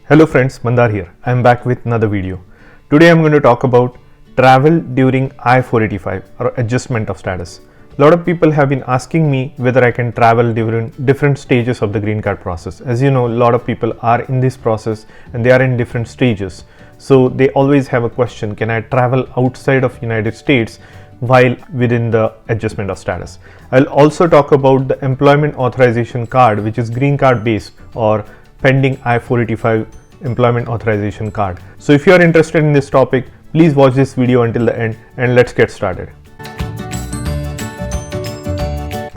Hello friends, Mandar here. I am back with another video. Today I am going to talk about travel during I-485 or adjustment of status. A lot of people have been asking me whether I can travel during different stages of the green card process. As you know, a lot of people are in this process and they are in different stages. So they always have a question, can I travel outside of United States while within the adjustment of status? I'll also talk about the employment authorization card, which is green card based or pending I-485 employment authorization card. So if you are interested in this topic, please watch this video until the end and let's get started.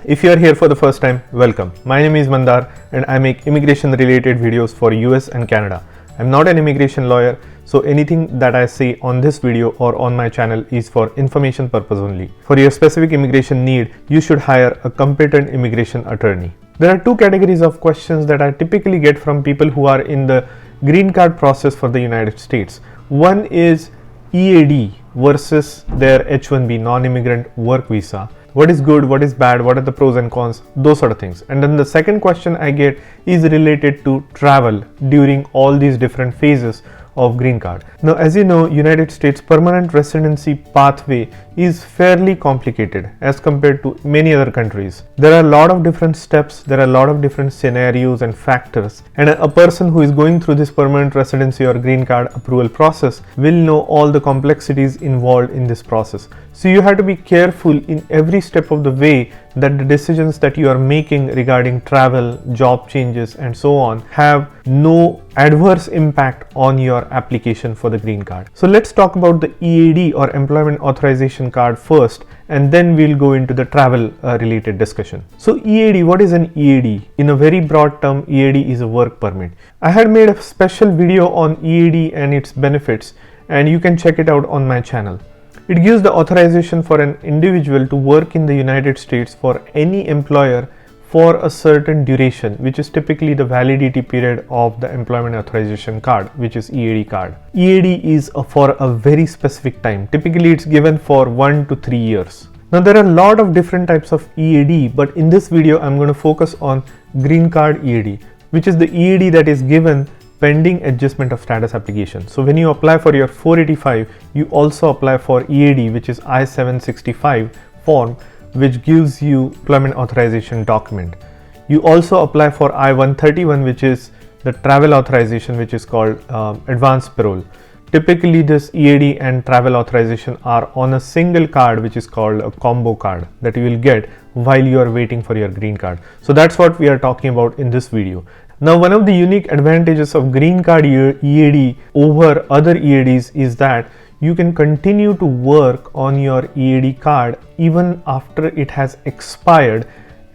If you are here for the first time, welcome. My name is Mandar and I make immigration related videos for US and Canada. I'm not an immigration lawyer, so anything that I say on this video or on my channel is for information purpose only. For your specific immigration need, you should hire a competent immigration attorney. There are two categories of questions that I typically get from people who are in the green card process for the United States. One is EAD versus their H-1B non-immigrant work visa. What is good, what is bad, what are the pros and cons, those sort of things. And then the second question I get is related to travel during all these different phases of green card. Now, as you know, United States permanent residency pathway is fairly complicated as compared to many other countries. There are a lot of different steps, there are a lot of different scenarios and factors, and a person who is going through this permanent residency or green card approval process will know all the complexities involved in this process. So you have to be careful in every step of the way that the decisions that you are making regarding travel, job changes and so on have no adverse impact on your application for the green card. So let's talk about the EAD or employment authorization card first, and then we'll go into the travel related discussion. So EAD, what is an EAD? In a very broad term, EAD is a work permit. I had made a special video on EAD and its benefits, and you can check it out on my channel. It gives the authorization for an individual to work in the United States for any employer for a certain duration, which is typically the validity period of the employment authorization card, which is EAD card. EAD is for a very specific time. Typically it's given for 1 to 3 years. Now there are a lot of different types of EAD, but in this video I'm going to focus on green card EAD, which is the EAD that is given pending adjustment of status application. So when you apply for your 485, you also apply for EAD, which is I-765 form, which gives you employment authorization document. You also apply for I-131, which is the travel authorization, which is called advanced parole. Typically this EAD and travel authorization are on a single card, which is called a combo card that you will get while you are waiting for your green card. So that's what we are talking about in this video. Now, one of the unique advantages of green card EAD over other EADs is that you can continue to work on your EAD card even after it has expired,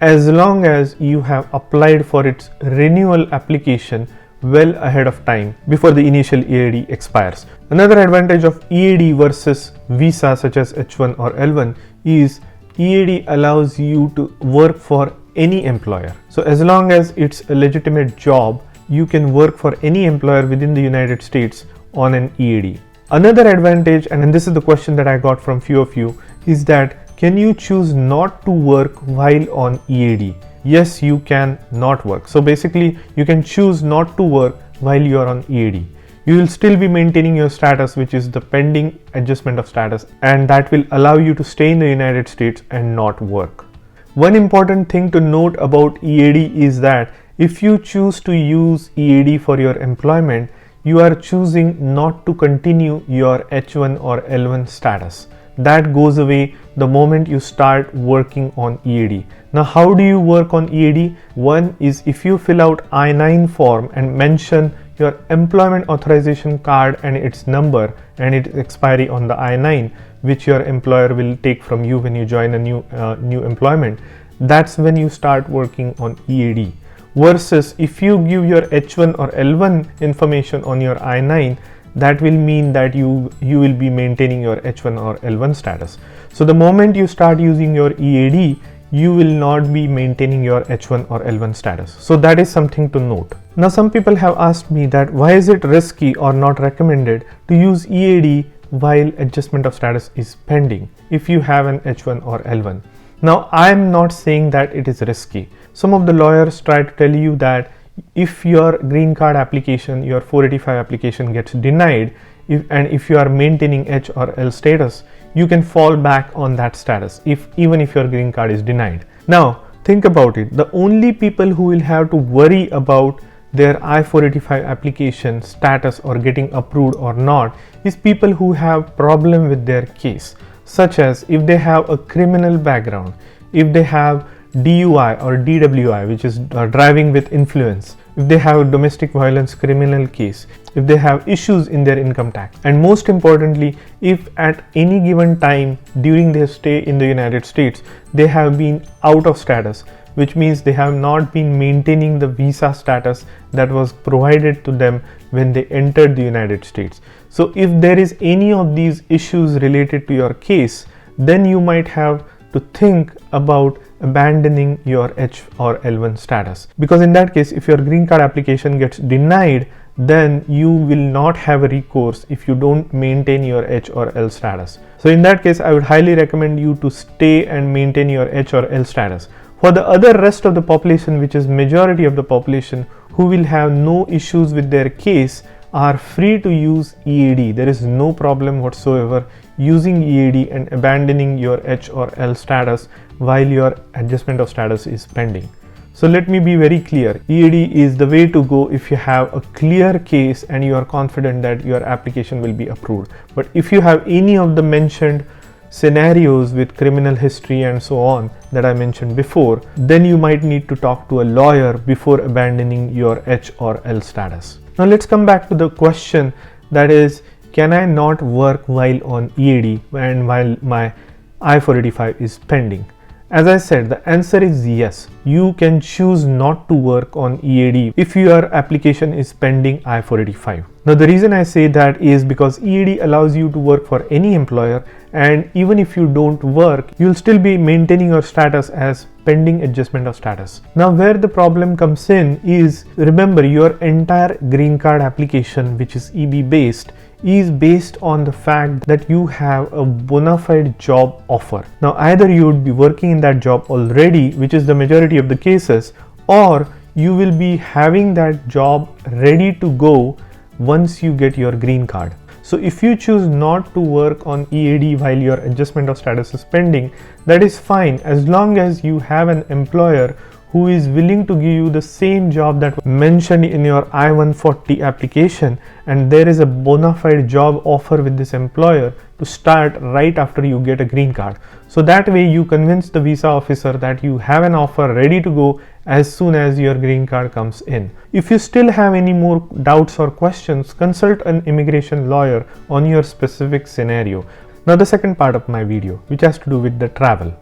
as long as you have applied for its renewal application well ahead of time before the initial EAD expires. Another advantage of EAD versus visa such as H1 or L1 is EAD allows you to work for any employer. So as long as it's a legitimate job, you can work for any employer within the United States on an EAD. Another advantage, and this is the question that I got from few of you, is that can you choose not to work while on EAD? Yes, you can not work. So basically you can choose not to work while you are on EAD. You will still be maintaining your status, which is the pending adjustment of status, and that will allow you to stay in the United States and not work. One important thing to note about EAD is that if you choose to use EAD for your employment, you are choosing not to continue your H1 or L1 status. That goes away the moment you start working on EAD. Now, how do you work on EAD? One is if you fill out I-9 form and mention your employment authorization card and its number and its expiry on the I-9, which your employer will take from you when you join a new employment, that's when you start working on EAD. Versus if you give your H1 or L1 information on your I-9, that will mean that you will be maintaining your H1 or L1 status. So the moment you start using your EAD, you will not be maintaining your H1 or L1 status. So that is something to note. Now some people have asked me that why is it risky or not recommended to use EAD while adjustment of status is pending if you have an H1 or L1. Now, I am not saying that it is risky. Some of the lawyers try to tell you that if your green card application, your 485 application gets denied, if you are maintaining H or L status, you can fall back on that status even if your green card is denied. Now think about it. The only people who will have to worry about their I-485 application status or getting approved or not is people who have problem with their case, such as if they have a criminal background, if they have DUI or DWI, which is driving with influence, if they have a domestic violence criminal case, if they have issues in their income tax, and most importantly, if at any given time during their stay in the United States they have been out of status, which means they have not been maintaining the visa status that was provided to them when they entered the United States. So if there is any of these issues related to your case, then you might have to think about abandoning your H or L1 status, because in that case, if your green card application gets denied, then you will not have a recourse if you don't maintain your H or L status. So in that case, I would highly recommend you to stay and maintain your H or L status. For the other rest of the population, which is majority of the population who will have no issues with their case, are free to use EAD. There is no problem whatsoever using EAD and abandoning your H or L status while your adjustment of status is pending. So let me be very clear. EAD is the way to go if you have a clear case and you are confident that your application will be approved. But if you have any of the mentioned scenarios with criminal history and so on that I mentioned before, then you might need to talk to a lawyer before abandoning your H or L status. Now let's come back to the question, that is, can I not work while on EAD and while my I-485 is pending? As I said, the answer is yes. You can choose not to work on EAD if your application is pending I-485. Now the reason I say that is because EAD allows you to work for any employer, and even if you don't work, you'll still be maintaining your status as pending adjustment of status. Now where the problem comes in is, remember, your entire green card application, which is EB based, is based on the fact that you have a bona fide job offer. Now either you would be working in that job already, which is the majority of the cases, or you will be having that job ready to go once you get your green card. So if you choose not to work on EAD while your adjustment of status is pending, that is fine, as long as you have an employer who is willing to give you the same job that was mentioned in your I-140 application, and there is a bona fide job offer with this employer to start right after you get a green card. So that way you convince the visa officer that you have an offer ready to go as soon as your green card comes in. If you still have any more doubts or questions, consult an immigration lawyer on your specific scenario. Now the second part of my video, which has to do with the travel.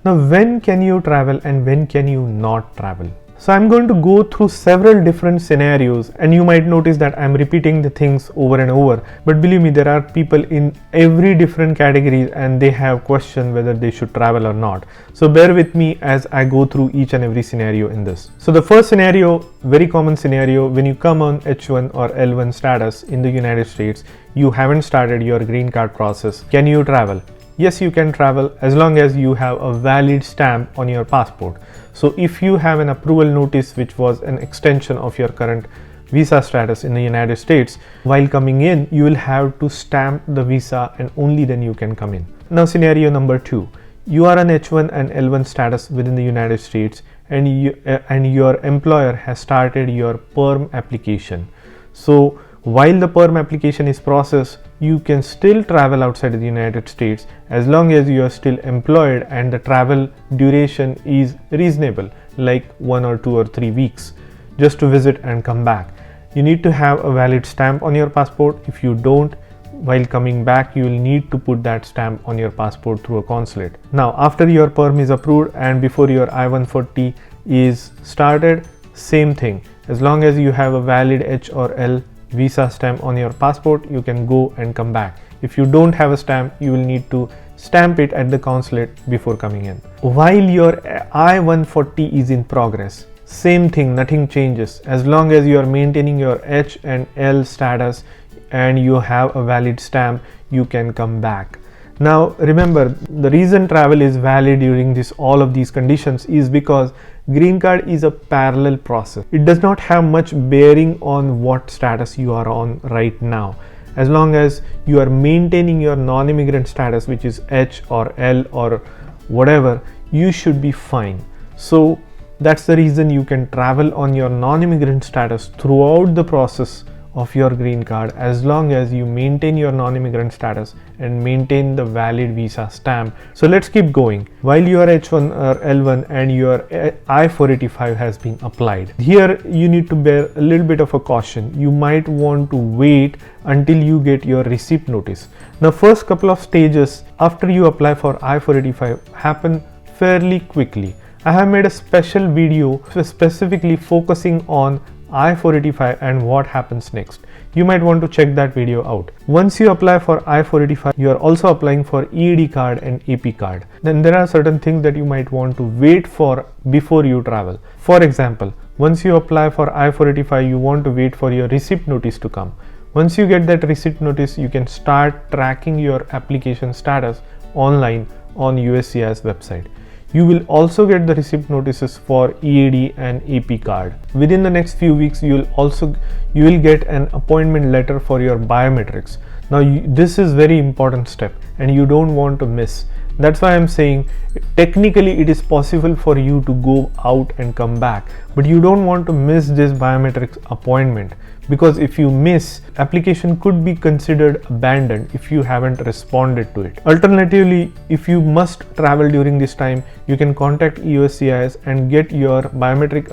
Now when can you travel and when can you not travel? So I'm going to go through several different scenarios, and you might notice that I'm repeating the things over and over, but believe me, there are people in every different categories and they have questions whether they should travel or not. So bear with me as I go through each and every scenario in this. So the first scenario, very common scenario, when you come on H1 or L1 status in the United States, you haven't started your green card process. Can you travel? Yes, you can travel as long as you have a valid stamp on your passport. So if you have an approval notice which was an extension of your current visa status in the United States, while coming in you will have to stamp the visa and only then you can come in. Now scenario number 2, you are on H1 and L1 status within the United States, and your employer has started your PERM application. So while the PERM application is processed, you can still travel outside of the United States as long as you are still employed and the travel duration is reasonable, like 1 or 2 or 3 weeks, just to visit and come back. You need to have a valid stamp on your passport. If you don't, while coming back, you will need to put that stamp on your passport through a consulate. Now, after your PERM is approved and before your I-140 is started, same thing. As long as you have a valid H or L visa stamp on your passport, you can go and come back. If you don't have a stamp, you will need to stamp it at the consulate before coming in. While your I-140 is in progress, same thing, nothing changes. As long as you are maintaining your H and L status and you have a valid stamp, you can come back. Now remember, the reason travel is valid during all of these conditions is because green card is a parallel process. It does not have much bearing on what status you are on right now. As long as you are maintaining your non-immigrant status, which is H or L or whatever, you should be fine. So that's the reason you can travel on your non-immigrant status throughout the process of your green card, as long as you maintain your non-immigrant status and maintain the valid visa stamp. So let's keep going. While your H1 or L1 and your I-485 has been applied, here you need to bear a little bit of a caution. You might want to wait until you get your receipt notice. Now, first couple of stages after you apply for I-485 happen fairly quickly. I have made a special video specifically focusing on I-485 and what happens next. You might want to check that video out. Once you apply for I-485, you are also applying for EAD card and AP card. Then there are certain things that you might want to wait for before you travel. For example, once you apply for I-485, you want to wait for your receipt notice to come. Once you get that receipt notice, you can start tracking your application status online on USCIS website. You will also get the receipt notices for EAD and AP card. Within the next few weeks, you will get an appointment letter for your biometrics. Now this is very important step and you don't want to miss. That's why I'm saying technically it is possible for you to go out and come back, but you don't want to miss this biometrics appointment, because if you miss, application could be considered abandoned if you haven't responded to it. Alternatively, if you must travel during this time, you can contact USCIS and get your biometric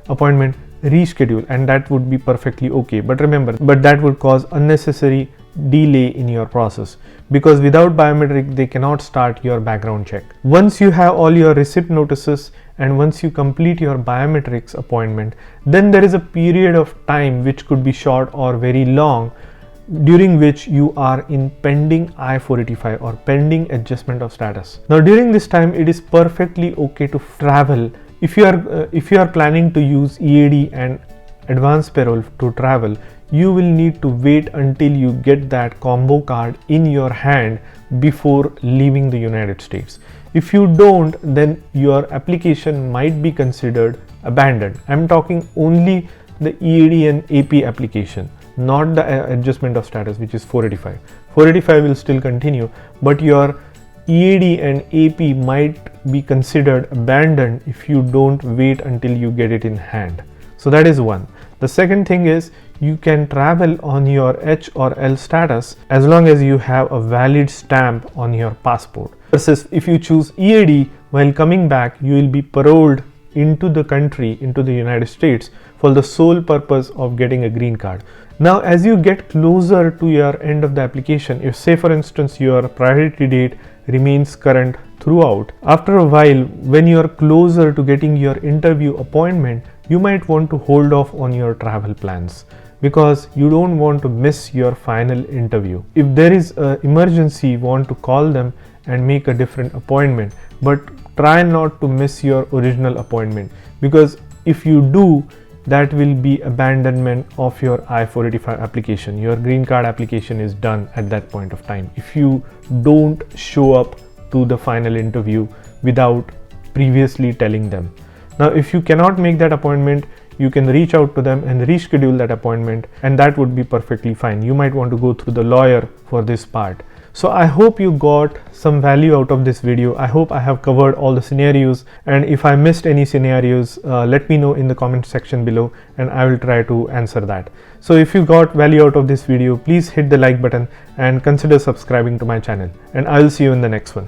appointment rescheduled, and that would be perfectly okay. But remember, that would cause unnecessary delay in your process, because without biometric they cannot start your background check. Once you have all your receipt notices and once you complete your biometrics appointment, then there is a period of time which could be short or very long, during which you are in pending I-485 or pending adjustment of status. Now during this time it is perfectly okay to travel. If you are planning to use EAD and advanced parole to travel, you will need to wait until you get that combo card in your hand before leaving the United States. If you don't, then your application might be considered abandoned. I'm talking only the EAD and AP application, not the adjustment of status, which is 485. 485 will still continue, but your EAD and AP might be considered abandoned if you don't wait until you get it in hand. So that is one. The second thing is, you can travel on your H or L status as long as you have a valid stamp on your passport. Versus if you choose EAD, while coming back, you will be paroled into the country, into the United States, for the sole purpose of getting a green card. Now, as you get closer to your end of the application, if say for instance your priority date remains current throughout, after a while, when you are closer to getting your interview appointment, you might want to hold off on your travel plans, because you don't want to miss your final interview. If there is an emergency, want to call them and make a different appointment, but try not to miss your original appointment, because if you do, that will be abandonment of your I-485 application. Your green card application is done at that point of time if you don't show up to the final interview without previously telling them. Now, if you cannot make that appointment, you can reach out to them and reschedule that appointment, and that would be perfectly fine. You might want to go through the lawyer for this part. So I hope you got some value out of this video. I hope I have covered all the scenarios, and if I missed any scenarios, let me know in the comment section below and I will try to answer that. So if you got value out of this video, please hit the like button and consider subscribing to my channel, and I will see you in the next one.